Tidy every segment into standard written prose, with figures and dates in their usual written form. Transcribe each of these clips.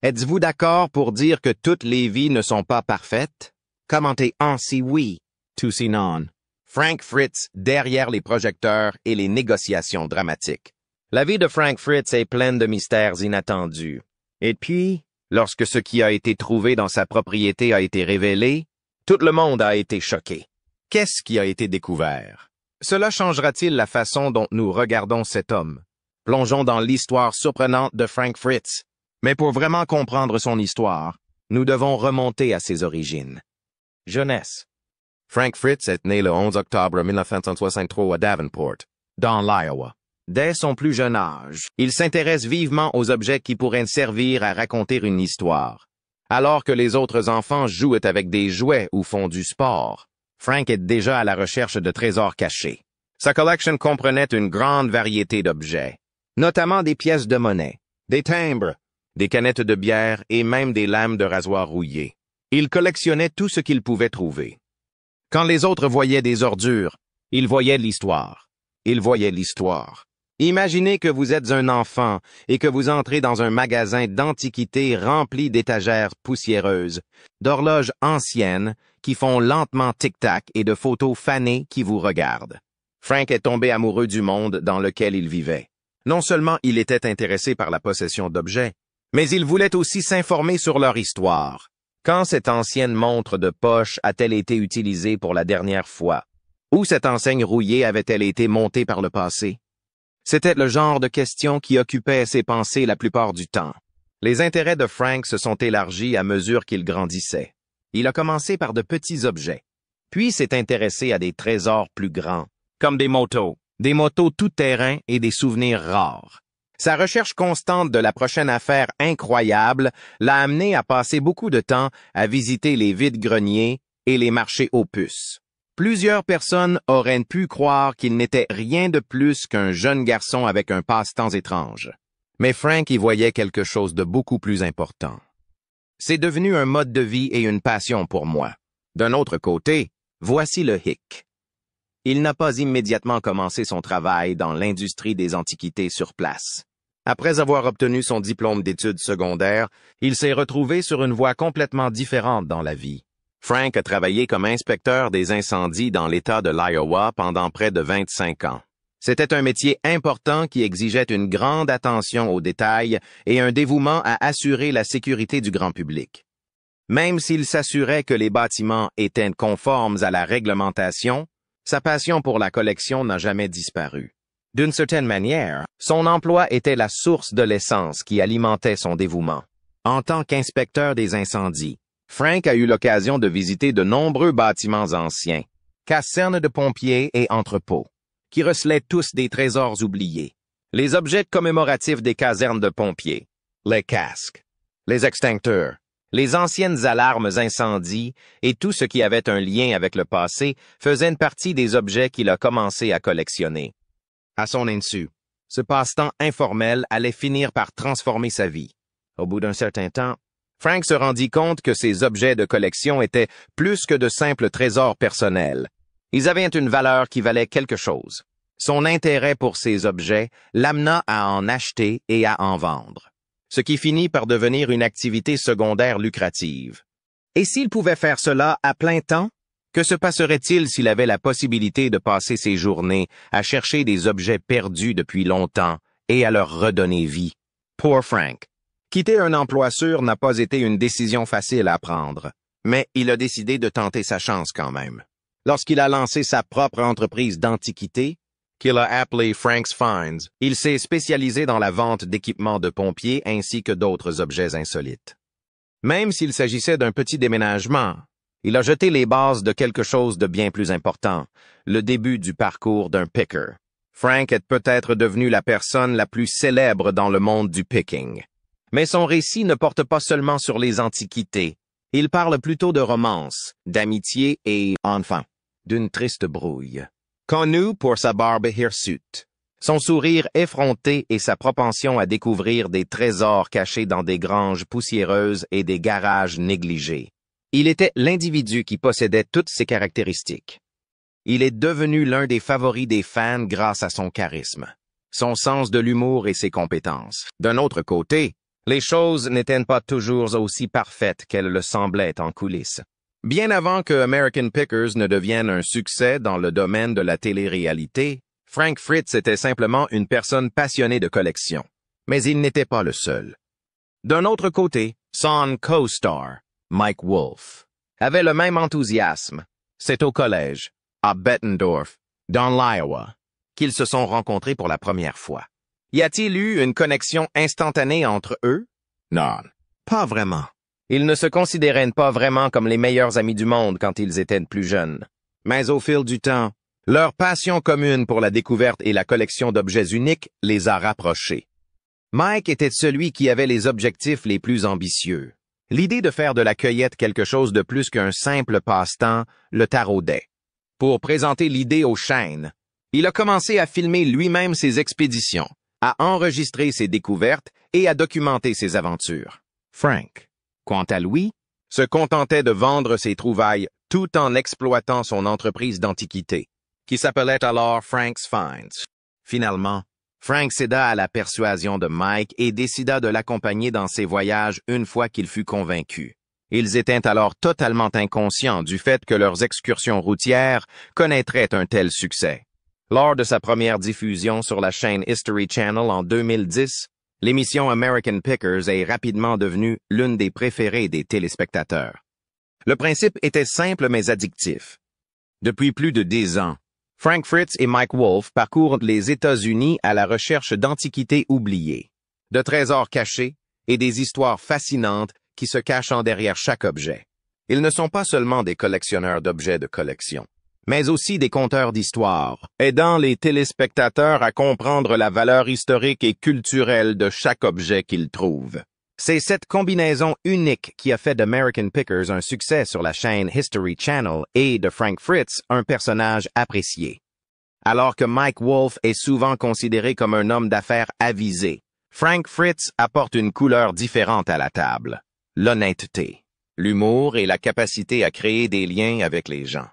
Êtes-vous d'accord pour dire que toutes les vies ne sont pas parfaites? Commentez en si oui, tout si non. Frank Fritz derrière les projecteurs et les négociations dramatiques. La vie de Frank Fritz est pleine de mystères inattendus. Et puis, lorsque ce qui a été trouvé dans sa propriété a été révélé, tout le monde a été choqué. Qu'est-ce qui a été découvert? Cela changera-t-il la façon dont nous regardons cet homme? Plongeons dans l'histoire surprenante de Frank Fritz. Mais pour vraiment comprendre son histoire, nous devons remonter à ses origines. Jeunesse. Frank Fritz est né le 11 octobre 1963 à Davenport, dans l'Iowa. Dès son plus jeune âge, il s'intéresse vivement aux objets qui pourraient servir à raconter une histoire. Alors que les autres enfants jouent avec des jouets ou font du sport, Frank est déjà à la recherche de trésors cachés. Sa collection comprenait une grande variété d'objets, notamment des pièces de monnaie, des timbres, des canettes de bière et même des lames de rasoir rouillées. Il collectionnait tout ce qu'il pouvait trouver. Quand les autres voyaient des ordures, il voyait l'histoire. Il voyait l'histoire. Imaginez que vous êtes un enfant et que vous entrez dans un magasin d'antiquités rempli d'étagères poussiéreuses, d'horloges anciennes qui font lentement tic-tac et de photos fanées qui vous regardent. Frank est tombé amoureux du monde dans lequel il vivait. Non seulement il était intéressé par la possession d'objets, mais il voulait aussi s'informer sur leur histoire. Quand cette ancienne montre de poche a-t-elle été utilisée pour la dernière fois? Où cette enseigne rouillée avait-elle été montée par le passé? C'était le genre de questions qui occupaient ses pensées la plupart du temps. Les intérêts de Frank se sont élargis à mesure qu'il grandissait. Il a commencé par de petits objets, puis s'est intéressé à des trésors plus grands, comme des motos tout-terrain et des souvenirs rares. Sa recherche constante de la prochaine affaire incroyable l'a amené à passer beaucoup de temps à visiter les vides-greniers et les marchés aux puces. Plusieurs personnes auraient pu croire qu'il n'était rien de plus qu'un jeune garçon avec un passe-temps étrange. Mais Frank y voyait quelque chose de beaucoup plus important. C'est devenu un mode de vie et une passion pour moi. D'un autre côté, voici le hic. Il n'a pas immédiatement commencé son travail dans l'industrie des antiquités sur place. Après avoir obtenu son diplôme d'études secondaires, il s'est retrouvé sur une voie complètement différente dans la vie. Frank a travaillé comme inspecteur des incendies dans l'État de l'Iowa pendant près de 25 ans. C'était un métier important qui exigeait une grande attention aux détails et un dévouement à assurer la sécurité du grand public. Même s'il s'assurait que les bâtiments étaient conformes à la réglementation, sa passion pour la collection n'a jamais disparu. D'une certaine manière, son emploi était la source de l'essence qui alimentait son dévouement. En tant qu'inspecteur des incendies, Frank a eu l'occasion de visiter de nombreux bâtiments anciens, casernes de pompiers et entrepôts, qui recelaient tous des trésors oubliés. Les objets commémoratifs des casernes de pompiers, les casques, les extincteurs, les anciennes alarmes incendies et tout ce qui avait un lien avec le passé faisaient une partie des objets qu'il a commencé à collectionner. À son insu, ce passe-temps informel allait finir par transformer sa vie. Au bout d'un certain temps, Frank se rendit compte que ces objets de collection étaient plus que de simples trésors personnels. Ils avaient une valeur qui valait quelque chose. Son intérêt pour ces objets l'amena à en acheter et à en vendre, ce qui finit par devenir une activité secondaire lucrative. Et s'il pouvait faire cela à plein temps? Que se passerait-il s'il avait la possibilité de passer ses journées à chercher des objets perdus depuis longtemps et à leur redonner vie? Poor Frank. Quitter un emploi sûr n'a pas été une décision facile à prendre, mais il a décidé de tenter sa chance quand même. Lorsqu'il a lancé sa propre entreprise d'antiquités, qu'il a appelée Frank's Finds, il s'est spécialisé dans la vente d'équipements de pompiers ainsi que d'autres objets insolites. Même s'il s'agissait d'un petit déménagement, il a jeté les bases de quelque chose de bien plus important, le début du parcours d'un picker. Frank est peut-être devenu la personne la plus célèbre dans le monde du picking. Mais son récit ne porte pas seulement sur les antiquités. Il parle plutôt de romance, d'amitié et, enfin, d'une triste brouille. Connu pour sa barbe hirsute, son sourire effronté et sa propension à découvrir des trésors cachés dans des granges poussiéreuses et des garages négligés. Il était l'individu qui possédait toutes ces caractéristiques. Il est devenu l'un des favoris des fans grâce à son charisme, son sens de l'humour et ses compétences. D'un autre côté, Les choses n'étaient pas toujours aussi parfaites qu'elles le semblaient en coulisses. Bien avant que American Pickers ne devienne un succès dans le domaine de la télé-réalité, Frank Fritz était simplement une personne passionnée de collection. Mais il n'était pas le seul. D'un autre côté, son co-star, Mike Wolf, avait le même enthousiasme. C'est au collège, à Bettendorf, dans l'Iowa, qu'ils se sont rencontrés pour la première fois. Y a-t-il eu une connexion instantanée entre eux? Non, pas vraiment. Ils ne se considéraient pas vraiment comme les meilleurs amis du monde quand ils étaient plus jeunes. Mais au fil du temps, leur passion commune pour la découverte et la collection d'objets uniques les a rapprochés. Mike était celui qui avait les objectifs les plus ambitieux. L'idée de faire de la cueillette quelque chose de plus qu'un simple passe-temps le taraudait. Pour présenter l'idée aux chaînes, il a commencé à filmer lui-même ses expéditions, à enregistrer ses découvertes et à documenter ses aventures. Frank, quant à lui, se contentait de vendre ses trouvailles tout en exploitant son entreprise d'antiquité, qui s'appelait alors Frank's Finds. Finalement, Frank céda à la persuasion de Mike et décida de l'accompagner dans ses voyages une fois qu'il fut convaincu. Ils étaient alors totalement inconscients du fait que leurs excursions routières connaîtraient un tel succès. Lors de sa première diffusion sur la chaîne History Channel en 2010, l'émission American Pickers est rapidement devenue l'une des préférées des téléspectateurs. Le principe était simple mais addictif. Depuis plus de 10 ans, Frank Fritz et Mike Wolf parcourent les États-Unis à la recherche d'antiquités oubliées, de trésors cachés et des histoires fascinantes qui se cachent en derrière chaque objet. Ils ne sont pas seulement des collectionneurs d'objets de collection, mais aussi des conteurs d'histoires, aidant les téléspectateurs à comprendre la valeur historique et culturelle de chaque objet qu'ils trouvent. C'est cette combinaison unique qui a fait d'American Pickers un succès sur la chaîne History Channel et de Frank Fritz un personnage apprécié. Alors que Mike Wolf est souvent considéré comme un homme d'affaires avisé, Frank Fritz apporte une couleur différente à la table. L'honnêteté, l'humour et la capacité à créer des liens avec les gens.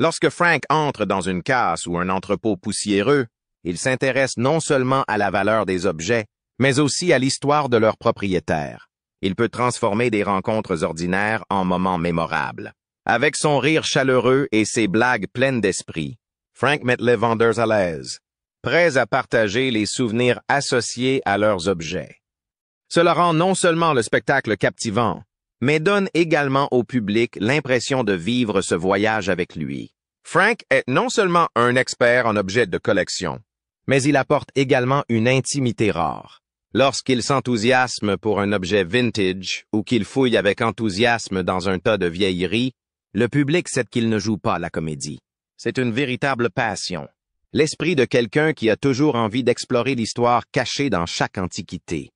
Lorsque Frank entre dans une casse ou un entrepôt poussiéreux, il s'intéresse non seulement à la valeur des objets, mais aussi à l'histoire de leur propriétaire. Il peut transformer des rencontres ordinaires en moments mémorables. Avec son rire chaleureux et ses blagues pleines d'esprit, Frank met les vendeurs à l'aise, prêts à partager les souvenirs associés à leurs objets. Cela rend non seulement le spectacle captivant, mais donne également au public l'impression de vivre ce voyage avec lui. Frank est non seulement un expert en objets de collection, mais il apporte également une intimité rare. Lorsqu'il s'enthousiasme pour un objet vintage ou qu'il fouille avec enthousiasme dans un tas de vieilleries, le public sait qu'il ne joue pas la comédie. C'est une véritable passion. L'esprit de quelqu'un qui a toujours envie d'explorer l'histoire cachée dans chaque antiquité.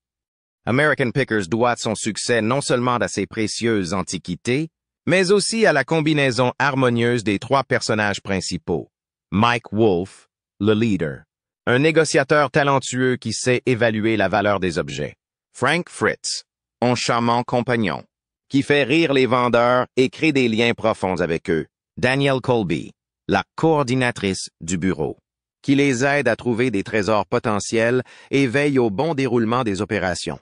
American Pickers doit son succès non seulement à ses précieuses antiquités, mais aussi à la combinaison harmonieuse des trois personnages principaux. Mike Wolf, le leader, un négociateur talentueux qui sait évaluer la valeur des objets. Frank Fritz, un charmant compagnon, qui fait rire les vendeurs et crée des liens profonds avec eux. Danielle Colby, la coordinatrice du bureau, qui les aide à trouver des trésors potentiels et veille au bon déroulement des opérations.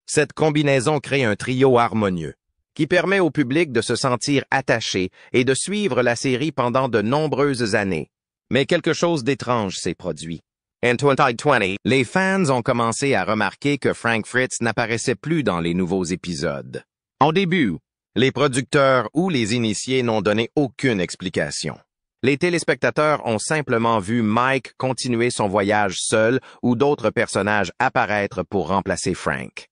Cette combinaison crée un trio harmonieux, qui permet au public de se sentir attaché et de suivre la série pendant de nombreuses années. Mais quelque chose d'étrange s'est produit. En 2020, les fans ont commencé à remarquer que Frank Fritz n'apparaissait plus dans les nouveaux épisodes. Au début, les producteurs ou les initiés n'ont donné aucune explication. Les téléspectateurs ont simplement vu Mike continuer son voyage seul ou d'autres personnages apparaître pour remplacer Frank.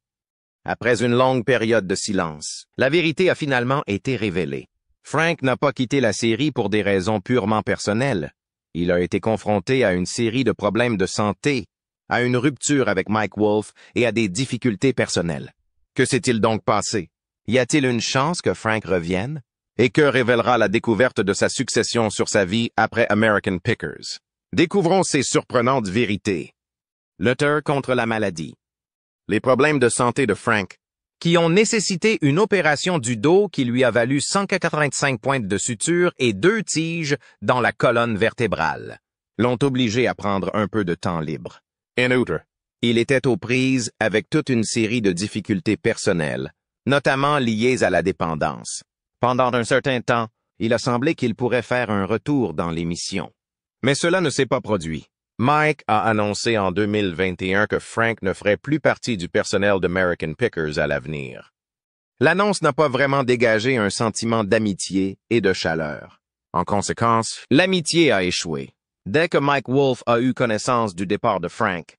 Après une longue période de silence, la vérité a finalement été révélée. Frank n'a pas quitté la série pour des raisons purement personnelles. Il a été confronté à une série de problèmes de santé, à une rupture avec Mike Wolf et à des difficultés personnelles. Que s'est-il donc passé? Y a-t-il une chance que Frank revienne? Et que révélera la découverte de sa succession sur sa vie après American Pickers? Découvrons ces surprenantes vérités. Luther contre la maladie. Les problèmes de santé de Frank, qui ont nécessité une opération du dos qui lui a valu 185 pointes de suture et 2 tiges dans la colonne vertébrale, l'ont obligé à prendre un peu de temps libre. En outre, Il était aux prises avec toute une série de difficultés personnelles, notamment liées à la dépendance. Pendant un certain temps, il a semblé qu'il pourrait faire un retour dans l'émission. Mais cela ne s'est pas produit. Mike a annoncé en 2021 que Frank ne ferait plus partie du personnel d'American Pickers à l'avenir. L'annonce n'a pas vraiment dégagé un sentiment d'amitié et de chaleur. En conséquence, l'amitié a échoué. Dès que Mike Wolfe a eu connaissance du départ de Frank,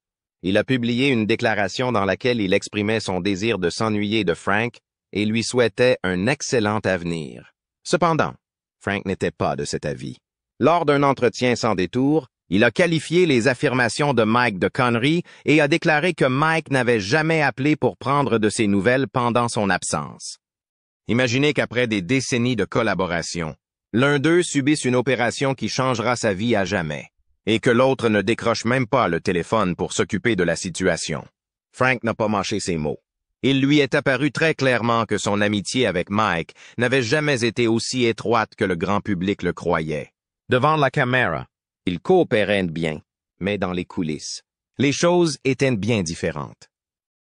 il a publié une déclaration dans laquelle il exprimait son désir de s'ennuyer de Frank et lui souhaitait un excellent avenir. Cependant, Frank n'était pas de cet avis. Lors d'un entretien sans détour, il a qualifié les affirmations de Mike de conneries et a déclaré que Mike n'avait jamais appelé pour prendre de ses nouvelles pendant son absence. Imaginez qu'après des décennies de collaboration, l'un d'eux subisse une opération qui changera sa vie à jamais, et que l'autre ne décroche même pas le téléphone pour s'occuper de la situation. Frank n'a pas mâché ses mots. Il lui est apparu très clairement que son amitié avec Mike n'avait jamais été aussi étroite que le grand public le croyait. Devant la caméra, ils coopéraient bien, mais dans les coulisses, les choses étaient bien différentes.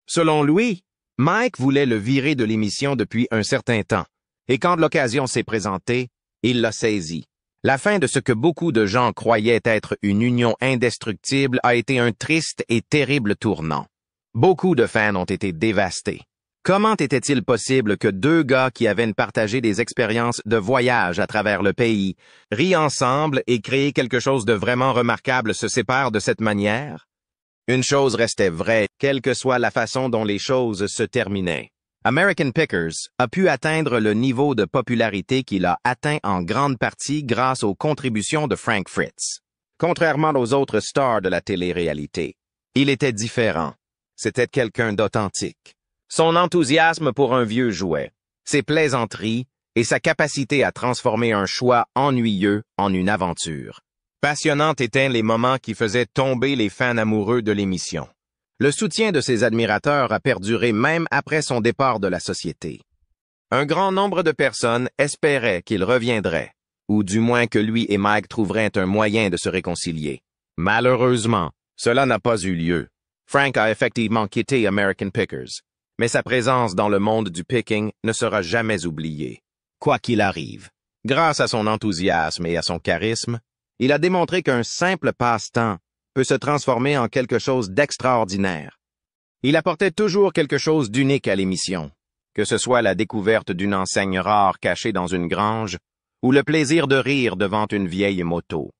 Selon lui, Mike voulait le virer de l'émission depuis un certain temps, et quand l'occasion s'est présentée, il l'a saisi. La fin de ce que beaucoup de gens croyaient être une union indestructible a été un triste et terrible tournant. Beaucoup de fans ont été dévastés. Comment était-il possible que deux gars qui avaient partagé des expériences de voyage à travers le pays, rient ensemble et créé quelque chose de vraiment remarquable se séparent de cette manière? Une chose restait vraie, quelle que soit la façon dont les choses se terminaient. American Pickers a pu atteindre le niveau de popularité qu'il a atteint en grande partie grâce aux contributions de Frank Fritz. Contrairement aux autres stars de la télé-réalité, il était différent. C'était quelqu'un d'authentique. Son enthousiasme pour un vieux jouet, ses plaisanteries et sa capacité à transformer un choix ennuyeux en une aventure. Passionnants étaient les moments qui faisaient tomber les fans amoureux de l'émission. Le soutien de ses admirateurs a perduré même après son départ de la société. Un grand nombre de personnes espéraient qu'il reviendrait, ou du moins que lui et Mike trouveraient un moyen de se réconcilier. Malheureusement, cela n'a pas eu lieu. Frank a effectivement quitté American Pickers, mais sa présence dans le monde du picking ne sera jamais oubliée. Quoi qu'il arrive, grâce à son enthousiasme et à son charisme, il a démontré qu'un simple passe-temps peut se transformer en quelque chose d'extraordinaire. Il apportait toujours quelque chose d'unique à l'émission, que ce soit la découverte d'une enseigne rare cachée dans une grange ou le plaisir de rire devant une vieille moto.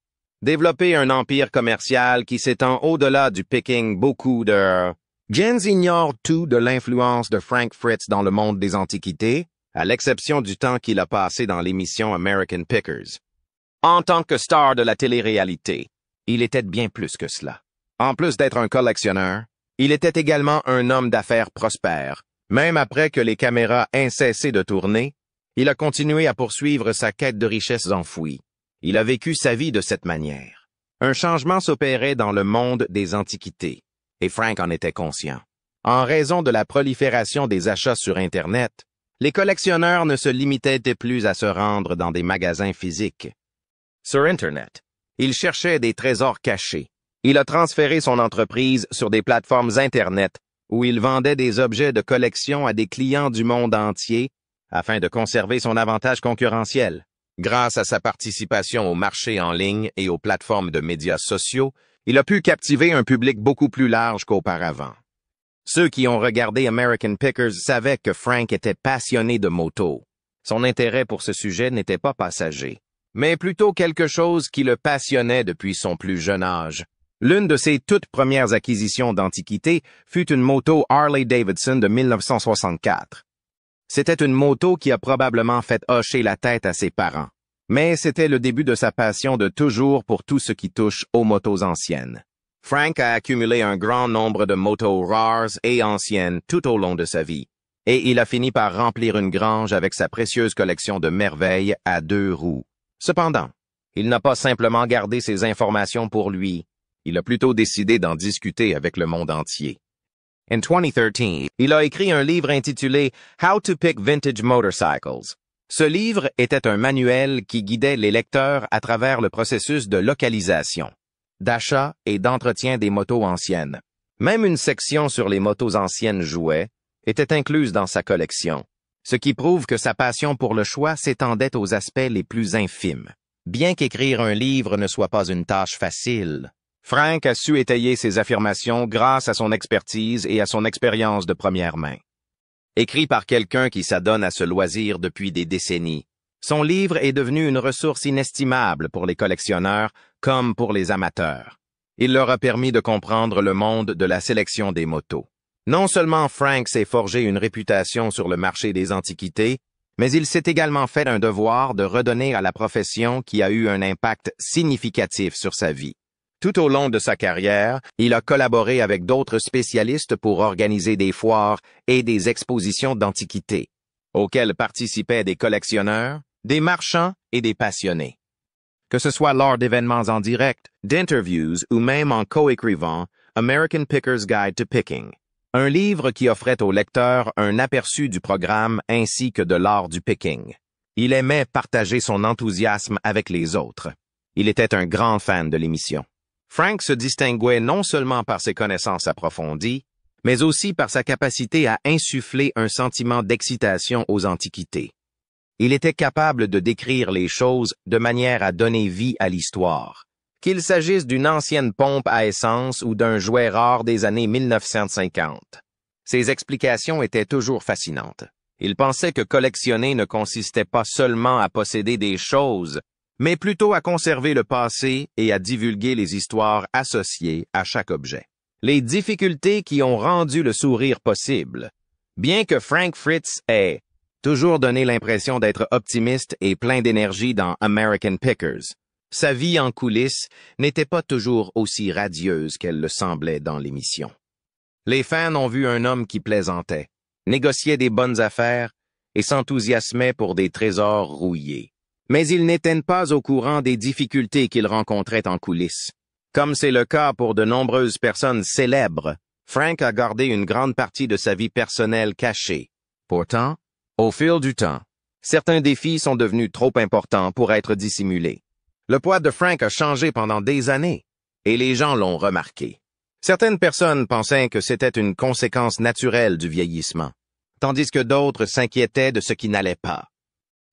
Développer un empire commercial qui s'étend au-delà du picking beaucoup de... Gens ignorent tout de l'influence de Frank Fritz dans le monde des antiquités, à l'exception du temps qu'il a passé dans l'émission American Pickers. En tant que star de la télé-réalité, il était bien plus que cela. En plus d'être un collectionneur, il était également un homme d'affaires prospère. Même après que les caméras aient cessé de tourner, il a continué à poursuivre sa quête de richesses enfouies. Il a vécu sa vie de cette manière. Un changement s'opérait dans le monde des antiquités, et Frank en était conscient. En raison de la prolifération des achats sur Internet, les collectionneurs ne se limitaient plus à se rendre dans des magasins physiques. Sur Internet, il cherchait des trésors cachés. Il a transféré son entreprise sur des plateformes Internet où il vendait des objets de collection à des clients du monde entier afin de conserver son avantage concurrentiel. Grâce à sa participation au marché en ligne et aux plateformes de médias sociaux, il a pu captiver un public beaucoup plus large qu'auparavant. Ceux qui ont regardé American Pickers savaient que Frank était passionné de moto. Son intérêt pour ce sujet n'était pas passager, mais plutôt quelque chose qui le passionnait depuis son plus jeune âge. L'une de ses toutes premières acquisitions d'antiquité fut une moto Harley-Davidson de 1964. C'était une moto qui a probablement fait hocher la tête à ses parents. Mais c'était le début de sa passion de toujours pour tout ce qui touche aux motos anciennes. Frank a accumulé un grand nombre de motos rares et anciennes tout au long de sa vie, et il a fini par remplir une grange avec sa précieuse collection de merveilles à 2 roues. Cependant, il n'a pas simplement gardé ces informations pour lui, il a plutôt décidé d'en discuter avec le monde entier. En 2013, il a écrit un livre intitulé How to Pick Vintage Motorcycles. Ce livre était un manuel qui guidait les lecteurs à travers le processus de localisation, d'achat et d'entretien des motos anciennes. Même une section sur les motos anciennes jouets était incluse dans sa collection, ce qui prouve que sa passion pour le choix s'étendait aux aspects les plus infimes. Bien qu'écrire un livre ne soit pas une tâche facile, Frank a su étayer ses affirmations grâce à son expertise et à son expérience de première main. Écrit par quelqu'un qui s'adonne à ce loisir depuis des décennies, son livre est devenu une ressource inestimable pour les collectionneurs comme pour les amateurs. Il leur a permis de comprendre le monde de la sélection des motos. Non seulement Frank s'est forgé une réputation sur le marché des antiquités, mais il s'est également fait un devoir de redonner à la profession qui a eu un impact significatif sur sa vie. Tout au long de sa carrière, il a collaboré avec d'autres spécialistes pour organiser des foires et des expositions d'antiquités, auxquelles participaient des collectionneurs, des marchands et des passionnés. Que ce soit lors d'événements en direct, d'interviews ou même en coécrivant American Picker's Guide to Picking, un livre qui offrait au lecteur un aperçu du programme ainsi que de l'art du picking. Il aimait partager son enthousiasme avec les autres. Il était un grand fan de l'émission. Frank se distinguait non seulement par ses connaissances approfondies, mais aussi par sa capacité à insuffler un sentiment d'excitation aux antiquités. Il était capable de décrire les choses de manière à donner vie à l'histoire. Qu'il s'agisse d'une ancienne pompe à essence ou d'un jouet rare des années 1950. Ses explications étaient toujours fascinantes. Il pensait que collectionner ne consistait pas seulement à posséder des choses, mais plutôt à conserver le passé et à divulguer les histoires associées à chaque objet. Les difficultés qui ont rendu le sourire possible. Bien que Frank Fritz ait toujours donné l'impression d'être optimiste et plein d'énergie dans American Pickers, sa vie en coulisses n'était pas toujours aussi radieuse qu'elle le semblait dans l'émission. Les fans ont vu un homme qui plaisantait, négociait des bonnes affaires et s'enthousiasmait pour des trésors rouillés. Mais ils n'étaient pas au courant des difficultés qu'il rencontrait en coulisses. Comme c'est le cas pour de nombreuses personnes célèbres, Frank a gardé une grande partie de sa vie personnelle cachée. Pourtant, au fil du temps, certains défis sont devenus trop importants pour être dissimulés. Le poids de Frank a changé pendant des années, et les gens l'ont remarqué. Certaines personnes pensaient que c'était une conséquence naturelle du vieillissement, tandis que d'autres s'inquiétaient de ce qui n'allait pas.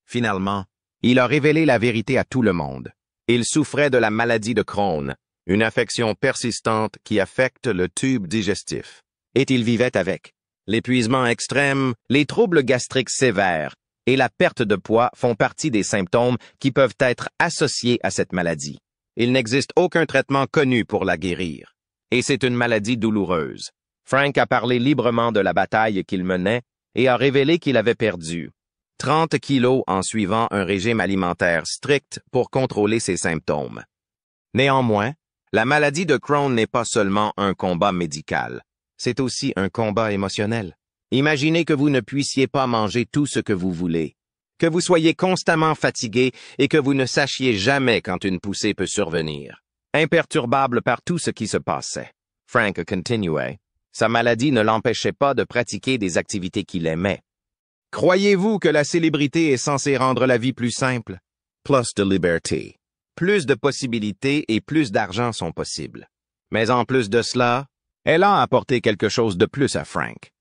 Finalement, il a révélé la vérité à tout le monde. Il souffrait de la maladie de Crohn, une affection persistante qui affecte le tube digestif. Et il vivait avec. L'épuisement extrême, les troubles gastriques sévères et la perte de poids font partie des symptômes qui peuvent être associés à cette maladie. Il n'existe aucun traitement connu pour la guérir. Et c'est une maladie douloureuse. Frank a parlé librement de la bataille qu'il menait et a révélé qu'il avait perdu 30 kilos en suivant un régime alimentaire strict pour contrôler ses symptômes. Néanmoins, la maladie de Crohn n'est pas seulement un combat médical, c'est aussi un combat émotionnel. Imaginez que vous ne puissiez pas manger tout ce que vous voulez, que vous soyez constamment fatigué et que vous ne sachiez jamais quand une poussée peut survenir. Imperturbable par tout ce qui se passait, Frank continuait. Sa maladie ne l'empêchait pas de pratiquer des activités qu'il aimait. Croyez-vous que la célébrité est censée rendre la vie plus simple? Plus de liberté. Plus de possibilités et plus d'argent sont possibles. Mais en plus de cela, elle a apporté quelque chose de plus à Frank.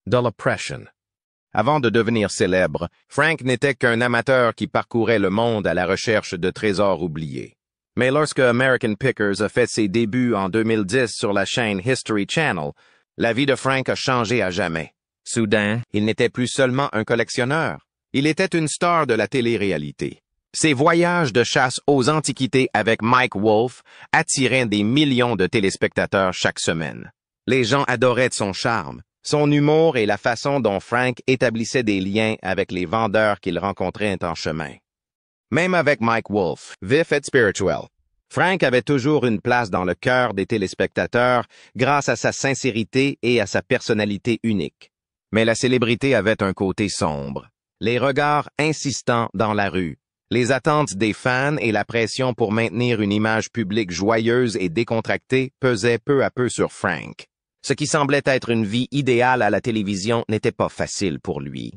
De l'oppression. Avant de devenir célèbre, Frank n'était qu'un amateur qui parcourait le monde à la recherche de trésors oubliés. Mais lorsque American Pickers a fait ses débuts en 2010 sur la chaîne History Channel, la vie de Frank a changé à jamais. Soudain, il n'était plus seulement un collectionneur, il était une star de la télé-réalité. Ses voyages de chasse aux antiquités avec Mike Wolfe attiraient des millions de téléspectateurs chaque semaine. Les gens adoraient son charme, son humour et la façon dont Frank établissait des liens avec les vendeurs qu'il rencontrait en chemin. Même avec Mike Wolfe, vif et spirituel, Frank avait toujours une place dans le cœur des téléspectateurs grâce à sa sincérité et à sa personnalité unique. Mais la célébrité avait un côté sombre. Les regards insistants dans la rue, les attentes des fans et la pression pour maintenir une image publique joyeuse et décontractée pesaient peu à peu sur Frank. Ce qui semblait être une vie idéale à la télévision n'était pas facile pour lui.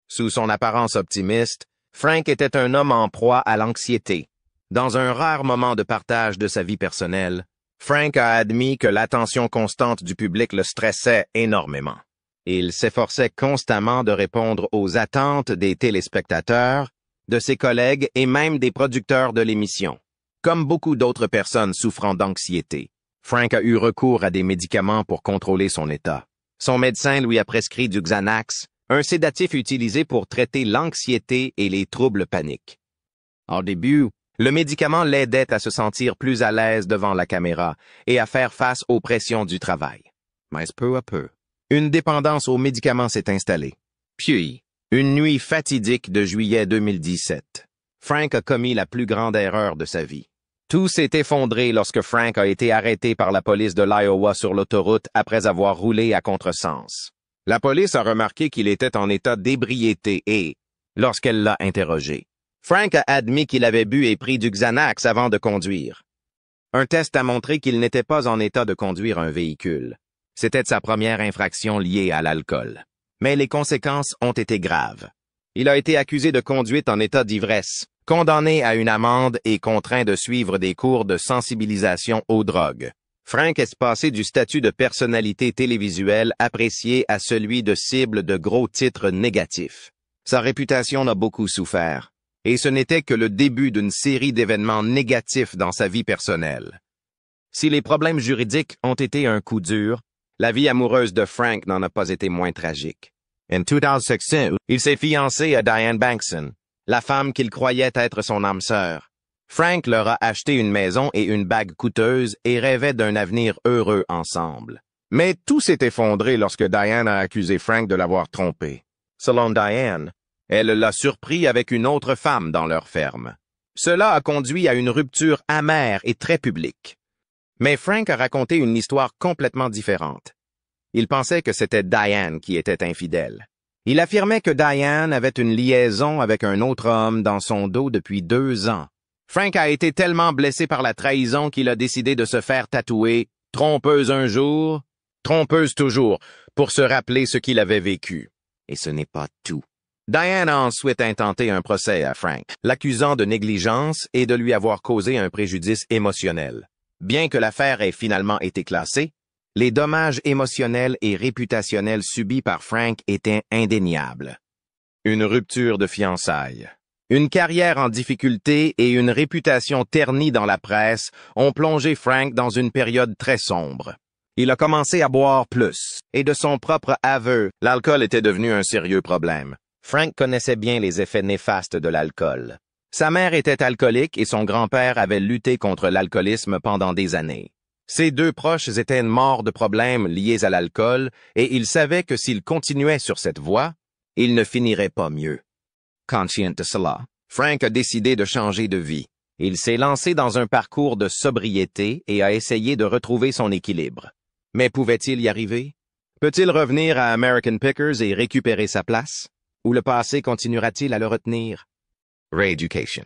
Sous son apparence optimiste, Frank était un homme en proie à l'anxiété. Dans un rare moment de partage de sa vie personnelle, Frank a admis que l'attention constante du public le stressait énormément. Il s'efforçait constamment de répondre aux attentes des téléspectateurs, de ses collègues et même des producteurs de l'émission. Comme beaucoup d'autres personnes souffrant d'anxiété, Frank a eu recours à des médicaments pour contrôler son état. Son médecin lui a prescrit du Xanax, un sédatif utilisé pour traiter l'anxiété et les troubles paniques. Au début, le médicament l'aidait à se sentir plus à l'aise devant la caméra et à faire face aux pressions du travail. Mais peu à peu, une dépendance aux médicaments s'est installée. Puis, une nuit fatidique de juillet 2017, Frank a commis la plus grande erreur de sa vie. Tout s'est effondré lorsque Frank a été arrêté par la police de l'Iowa sur l'autoroute après avoir roulé à contresens. La police a remarqué qu'il était en état d'ébriété et, lorsqu'elle l'a interrogé, Frank a admis qu'il avait bu et pris du Xanax avant de conduire. Un test a montré qu'il n'était pas en état de conduire un véhicule. C'était sa première infraction liée à l'alcool. Mais les conséquences ont été graves. Il a été accusé de conduite en état d'ivresse, condamné à une amende et contraint de suivre des cours de sensibilisation aux drogues. Frank est passé du statut de personnalité télévisuelle appréciée à celui de cible de gros titres négatifs. Sa réputation n'a beaucoup souffert, et ce n'était que le début d'une série d'événements négatifs dans sa vie personnelle. Si les problèmes juridiques ont été un coup dur, la vie amoureuse de Frank n'en a pas été moins tragique. En 2016, il s'est fiancé à Diane Bankson, la femme qu'il croyait être son âme sœur. Frank leur a acheté une maison et une bague coûteuse et rêvait d'un avenir heureux ensemble. Mais tout s'est effondré lorsque Diane a accusé Frank de l'avoir trompé. Selon Diane, elle l'a surpris avec une autre femme dans leur ferme. Cela a conduit à une rupture amère et très publique. Mais Frank a raconté une histoire complètement différente. Il pensait que c'était Diane qui était infidèle. Il affirmait que Diane avait une liaison avec un autre homme dans son dos depuis 2 ans. Frank a été tellement blessé par la trahison qu'il a décidé de se faire tatouer « Trompeuse un jour, trompeuse toujours » pour se rappeler ce qu'il avait vécu. Et ce n'est pas tout. Diane a ensuite intenté un procès à Frank, l'accusant de négligence et de lui avoir causé un préjudice émotionnel. Bien que l'affaire ait finalement été classée, les dommages émotionnels et réputationnels subis par Frank étaient indéniables. Une rupture de fiançailles, une carrière en difficulté et une réputation ternie dans la presse ont plongé Frank dans une période très sombre. Il a commencé à boire plus, et de son propre aveu, l'alcool était devenu un sérieux problème. Frank connaissait bien les effets néfastes de l'alcool. Sa mère était alcoolique et son grand-père avait lutté contre l'alcoolisme pendant des années. Ses 2 proches étaient morts de problèmes liés à l'alcool et il savait que s'il continuait sur cette voie, il ne finirait pas mieux. Conscient de cela, Frank a décidé de changer de vie. Il s'est lancé dans un parcours de sobriété et a essayé de retrouver son équilibre. Mais pouvait-il y arriver? Peut-il revenir à American Pickers et récupérer sa place? Ou le passé continuera-t-il à le retenir? Re-education.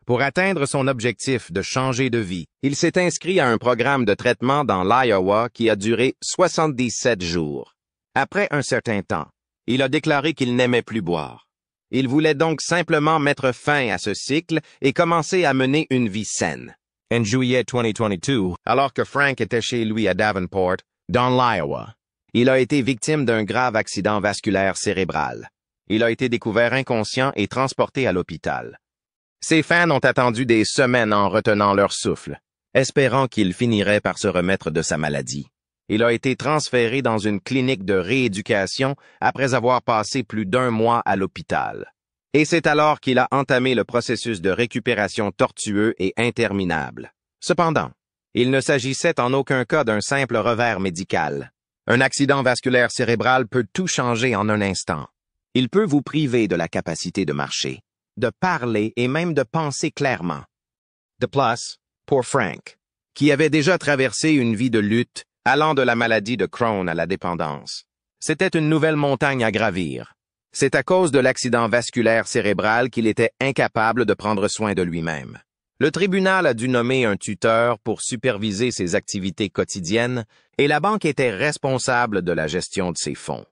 Pour atteindre son objectif de changer de vie, il s'est inscrit à un programme de traitement dans l'Iowa qui a duré 77 jours. Après un certain temps, il a déclaré qu'il n'aimait plus boire. Il voulait donc simplement mettre fin à ce cycle et commencer à mener une vie saine. En juillet 2022, alors que Frank était chez lui à Davenport, dans l'Iowa, il a été victime d'un grave accident vasculaire cérébral. Il a été découvert inconscient et transporté à l'hôpital. Ses fans ont attendu des semaines en retenant leur souffle, espérant qu'il finirait par se remettre de sa maladie. Il a été transféré dans une clinique de rééducation après avoir passé plus d'1 mois à l'hôpital. Et c'est alors qu'il a entamé le processus de récupération tortueux et interminable. Cependant, il ne s'agissait en aucun cas d'un simple revers médical. Un accident vasculaire cérébral peut tout changer en un instant. Il peut vous priver de la capacité de marcher, de parler et même de penser clairement. De plus, pour Frank, qui avait déjà traversé une vie de lutte, allant de la maladie de Crohn à la dépendance, c'était une nouvelle montagne à gravir. C'est à cause de l'accident vasculaire cérébral qu'il était incapable de prendre soin de lui-même. Le tribunal a dû nommer un tuteur pour superviser ses activités quotidiennes et la banque était responsable de la gestion de ses fonds.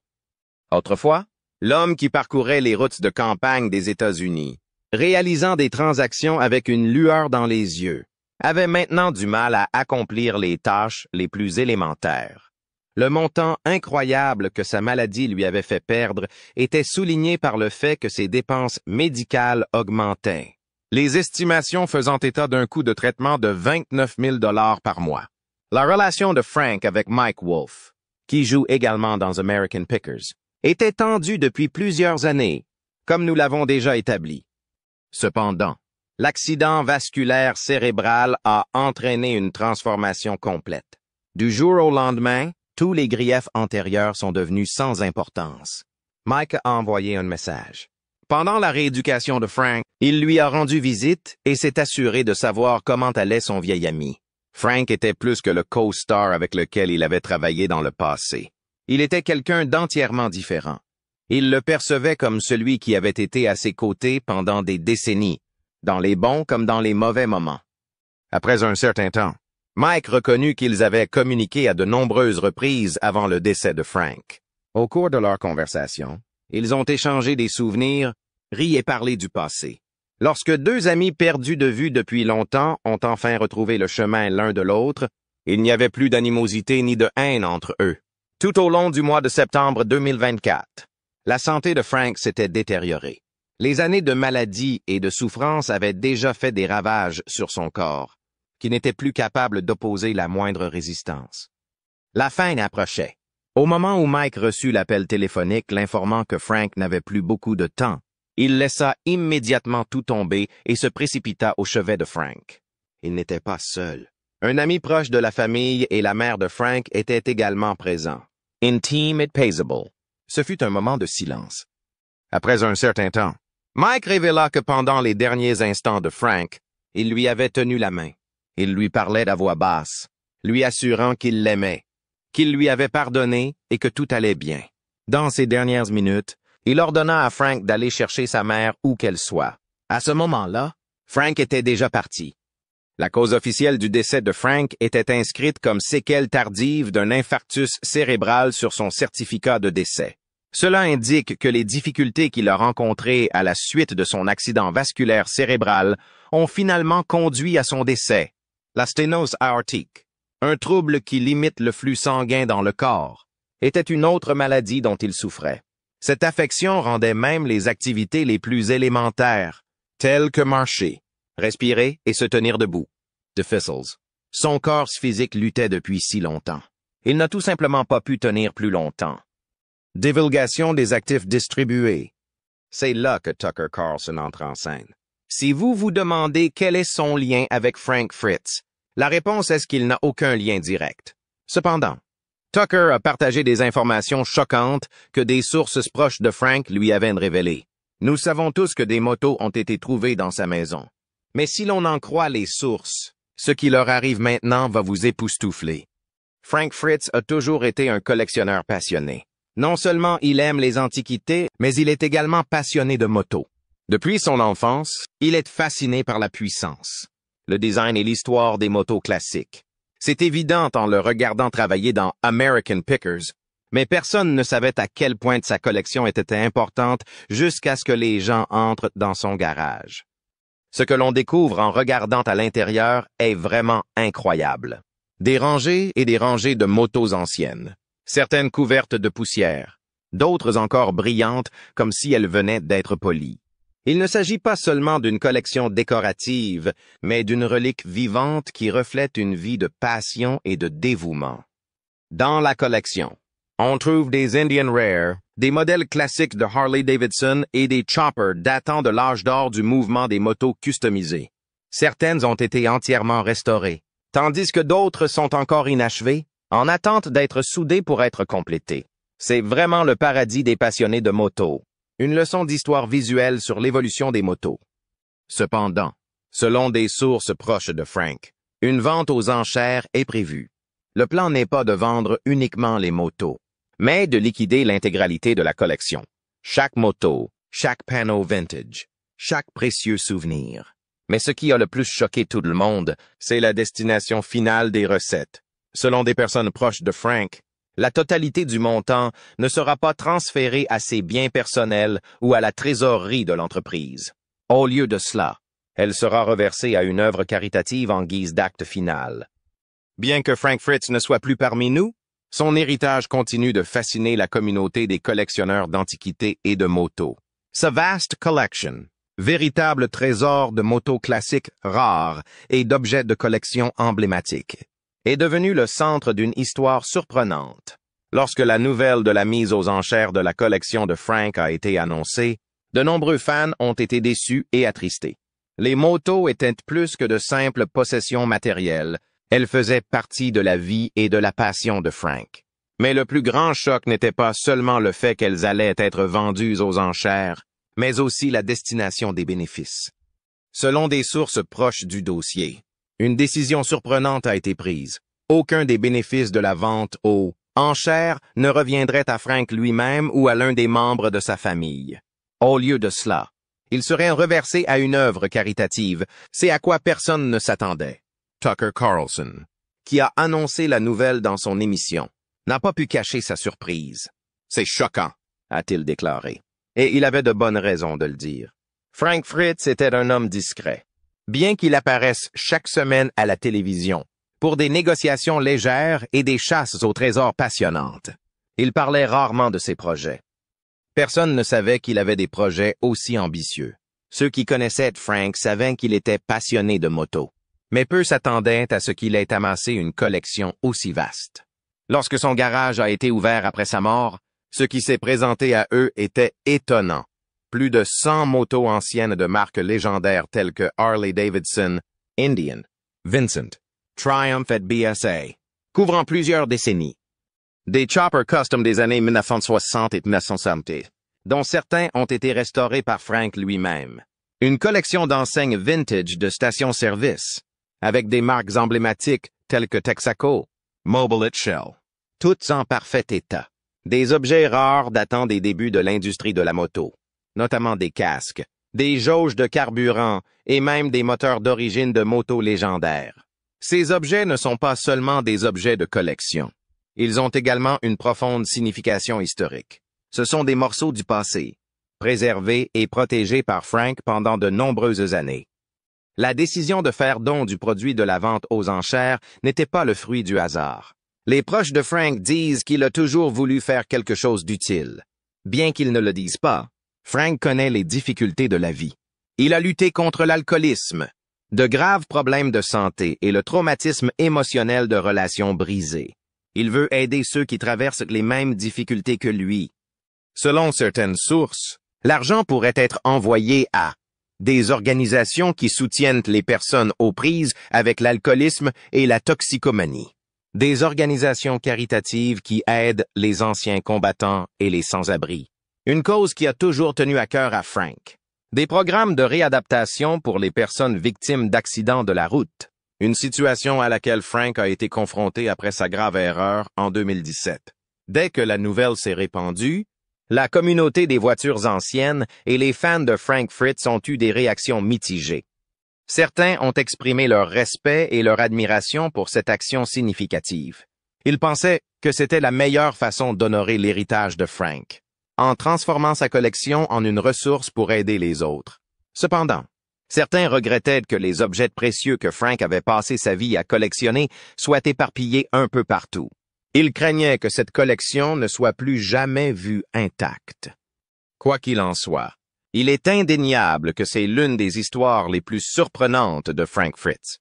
Autrefois, l'homme qui parcourait les routes de campagne des États-Unis, réalisant des transactions avec une lueur dans les yeux, avait maintenant du mal à accomplir les tâches les plus élémentaires. Le montant incroyable que sa maladie lui avait fait perdre était souligné par le fait que ses dépenses médicales augmentaient, les estimations faisant état d'un coût de traitement de 29 000 $ par mois. La relation de Frank avec Mike Wolfe, qui joue également dans American Pickers, était tendue depuis plusieurs années, comme nous l'avons déjà établi. Cependant, l'accident vasculaire cérébral a entraîné une transformation complète. Du jour au lendemain, tous les griefs antérieurs sont devenus sans importance. Mike a envoyé un message. Pendant la rééducation de Frank, il lui a rendu visite et s'est assuré de savoir comment allait son vieil ami. Frank était plus que le co-star avec lequel il avait travaillé dans le passé. Il était quelqu'un d'entièrement différent. Il le percevait comme celui qui avait été à ses côtés pendant des décennies, dans les bons comme dans les mauvais moments. Après un certain temps, Mike reconnut qu'ils avaient communiqué à de nombreuses reprises avant le décès de Frank. Au cours de leur conversation, ils ont échangé des souvenirs, ri et parlé du passé. Lorsque deux amis perdus de vue depuis longtemps ont enfin retrouvé le chemin l'un de l'autre, il n'y avait plus d'animosité ni de haine entre eux. Tout au long du mois de septembre 2024, la santé de Frank s'était détériorée. Les années de maladie et de souffrance avaient déjà fait des ravages sur son corps, qui n'était plus capable d'opposer la moindre résistance. La fin approchait. Au moment où Mike reçut l'appel téléphonique l'informant que Frank n'avait plus beaucoup de temps, il laissa immédiatement tout tomber et se précipita au chevet de Frank. Il n'était pas seul. Un ami proche de la famille et la mère de Frank étaient également présents. Intime et paisible. Ce fut un moment de silence. Après un certain temps, Mike révéla que pendant les derniers instants de Frank, il lui avait tenu la main. Il lui parlait à voix basse, lui assurant qu'il l'aimait, qu'il lui avait pardonné et que tout allait bien. Dans ces dernières minutes, il ordonna à Frank d'aller chercher sa mère où qu'elle soit. À ce moment-là, Frank était déjà parti. La cause officielle du décès de Frank était inscrite comme séquelle tardive d'un infarctus cérébral sur son certificat de décès. Cela indique que les difficultés qu'il a rencontrées à la suite de son accident vasculaire cérébral ont finalement conduit à son décès. La sténose aortique, un trouble qui limite le flux sanguin dans le corps, était une autre maladie dont il souffrait. Cette affection rendait même les activités les plus élémentaires, telles que marcher, respirer et se tenir debout, difficiles. Son corps physique luttait depuis si longtemps. Il n'a tout simplement pas pu tenir plus longtemps. Divulgation des actifs distribués. C'est là que Tucker Carlson entre en scène. Si vous vous demandez quel est son lien avec Frank Fritz, la réponse est qu'il n'a aucun lien direct. Cependant, Tucker a partagé des informations choquantes que des sources proches de Frank lui avaient révélées. Nous savons tous que des motos ont été trouvées dans sa maison. Mais si l'on en croit les sources, ce qui leur arrive maintenant va vous époustoufler. Frank Fritz a toujours été un collectionneur passionné. Non seulement il aime les antiquités, mais il est également passionné de motos. Depuis son enfance, il est fasciné par la puissance, le design et l'histoire des motos classiques. C'est évident en le regardant travailler dans American Pickers, mais personne ne savait à quel point sa collection était importante jusqu'à ce que les gens entrent dans son garage. Ce que l'on découvre en regardant à l'intérieur est vraiment incroyable. Des rangées et des rangées de motos anciennes, certaines couvertes de poussière, d'autres encore brillantes comme si elles venaient d'être polies. Il ne s'agit pas seulement d'une collection décorative, mais d'une relique vivante qui reflète une vie de passion et de dévouement. Dans la collection, on trouve des Indian Rare, des modèles classiques de Harley-Davidson et des choppers datant de l'âge d'or du mouvement des motos customisées. Certaines ont été entièrement restaurées, tandis que d'autres sont encore inachevées, en attente d'être soudées pour être complétées. C'est vraiment le paradis des passionnés de motos. Une leçon d'histoire visuelle sur l'évolution des motos. Cependant, selon des sources proches de Frank, une vente aux enchères est prévue. Le plan n'est pas de vendre uniquement les motos, mais de liquider l'intégralité de la collection. Chaque moto, chaque panneau vintage, chaque précieux souvenir. Mais ce qui a le plus choqué tout le monde, c'est la destination finale des recettes. Selon des personnes proches de Frank, la totalité du montant ne sera pas transférée à ses biens personnels ou à la trésorerie de l'entreprise. Au lieu de cela, Elle sera reversée à une œuvre caritative en guise d'acte final. Bien que Frank Fritz ne soit plus parmi nous, son héritage continue de fasciner la communauté des collectionneurs d'antiquités et de motos. Sa vaste collection, véritable trésor de motos classiques rares et d'objets de collection emblématiques, est devenu le centre d'une histoire surprenante. Lorsque la nouvelle de la mise aux enchères de la collection de Frank a été annoncée, de nombreux fans ont été déçus et attristés. Les motos étaient plus que de simples possessions matérielles, elles faisaient partie de la vie et de la passion de Frank. Mais le plus grand choc n'était pas seulement le fait qu'elles allaient être vendues aux enchères, mais aussi la destination des bénéfices. Selon des sources proches du dossier, une décision surprenante a été prise. Aucun des bénéfices de la vente aux enchères ne reviendrait à Frank lui-même ou à l'un des membres de sa famille. Au lieu de cela, il serait reversé à une œuvre caritative, c'est à quoi personne ne s'attendait. Tucker Carlson, qui a annoncé la nouvelle dans son émission, n'a pas pu cacher sa surprise. « C'est choquant », a-t-il déclaré. Et il avait de bonnes raisons de le dire. Frank Fritz était un homme discret. Bien qu'il apparaisse chaque semaine à la télévision, pour des négociations légères et des chasses au trésor passionnantes, il parlait rarement de ses projets. Personne ne savait qu'il avait des projets aussi ambitieux. Ceux qui connaissaient Frank savaient qu'il était passionné de moto, mais peu s'attendaient à ce qu'il ait amassé une collection aussi vaste. Lorsque son garage a été ouvert après sa mort, ce qui s'est présenté à eux était étonnant. Plus de 100 motos anciennes de marques légendaires telles que Harley-Davidson, Indian, Vincent, Triumph et BSA, couvrant plusieurs décennies. Des choppers custom des années 1960 et 1970, dont certains ont été restaurés par Frank lui-même. Une collection d'enseignes vintage de stations-service, avec des marques emblématiques telles que Texaco, Mobile et Shell, toutes en parfait état. Des objets rares datant des débuts de l'industrie de la moto, notamment des casques, des jauges de carburant et même des moteurs d'origine de motos légendaires. Ces objets ne sont pas seulement des objets de collection. Ils ont également une profonde signification historique. Ce sont des morceaux du passé, préservés et protégés par Frank pendant de nombreuses années. La décision de faire don du produit de la vente aux enchères n'était pas le fruit du hasard. Les proches de Frank disent qu'il a toujours voulu faire quelque chose d'utile. Bien qu'ils ne le disent pas, Frank connaît les difficultés de la vie. Il a lutté contre l'alcoolisme, de graves problèmes de santé et le traumatisme émotionnel de relations brisées. Il veut aider ceux qui traversent les mêmes difficultés que lui. Selon certaines sources, l'argent pourrait être envoyé à des organisations qui soutiennent les personnes aux prises avec l'alcoolisme et la toxicomanie. Des organisations caritatives qui aident les anciens combattants et les sans-abri. Une cause qui a toujours tenu à cœur à Frank. Des programmes de réadaptation pour les personnes victimes d'accidents de la route. Une situation à laquelle Frank a été confronté après sa grave erreur en 2017. Dès que la nouvelle s'est répandue, la communauté des voitures anciennes et les fans de Frank Fritz ont eu des réactions mitigées. Certains ont exprimé leur respect et leur admiration pour cette action significative. Ils pensaient que c'était la meilleure façon d'honorer l'héritage de Frank, en transformant sa collection en une ressource pour aider les autres. Cependant, certains regrettaient que les objets précieux que Frank avait passé sa vie à collectionner soient éparpillés un peu partout. Ils craignaient que cette collection ne soit plus jamais vue intacte. Quoi qu'il en soit, il est indéniable que c'est l'une des histoires les plus surprenantes de Frank Fritz.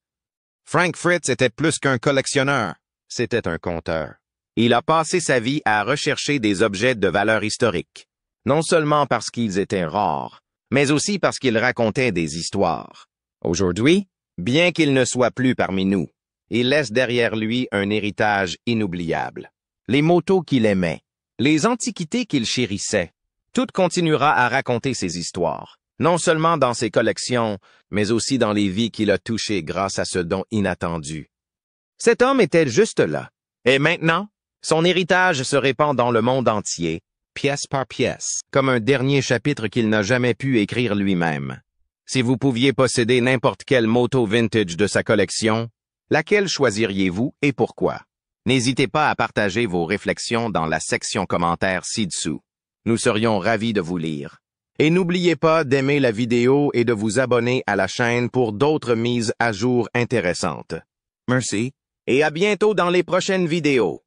Frank Fritz était plus qu'un collectionneur, c'était un conteur. Il a passé sa vie à rechercher des objets de valeur historique, non seulement parce qu'ils étaient rares, mais aussi parce qu'ils racontaient des histoires. Aujourd'hui, bien qu'il ne soit plus parmi nous, il laisse derrière lui un héritage inoubliable. Les motos qu'il aimait, les antiquités qu'il chérissait, tout continuera à raconter ses histoires, non seulement dans ses collections, mais aussi dans les vies qu'il a touchées grâce à ce don inattendu. Cet homme était juste là, et maintenant, son héritage se répand dans le monde entier, pièce par pièce, comme un dernier chapitre qu'il n'a jamais pu écrire lui-même. Si vous pouviez posséder n'importe quelle moto vintage de sa collection, laquelle choisiriez-vous et pourquoi? N'hésitez pas à partager vos réflexions dans la section commentaires ci-dessous. Nous serions ravis de vous lire. Et n'oubliez pas d'aimer la vidéo et de vous abonner à la chaîne pour d'autres mises à jour intéressantes. Merci, et à bientôt dans les prochaines vidéos.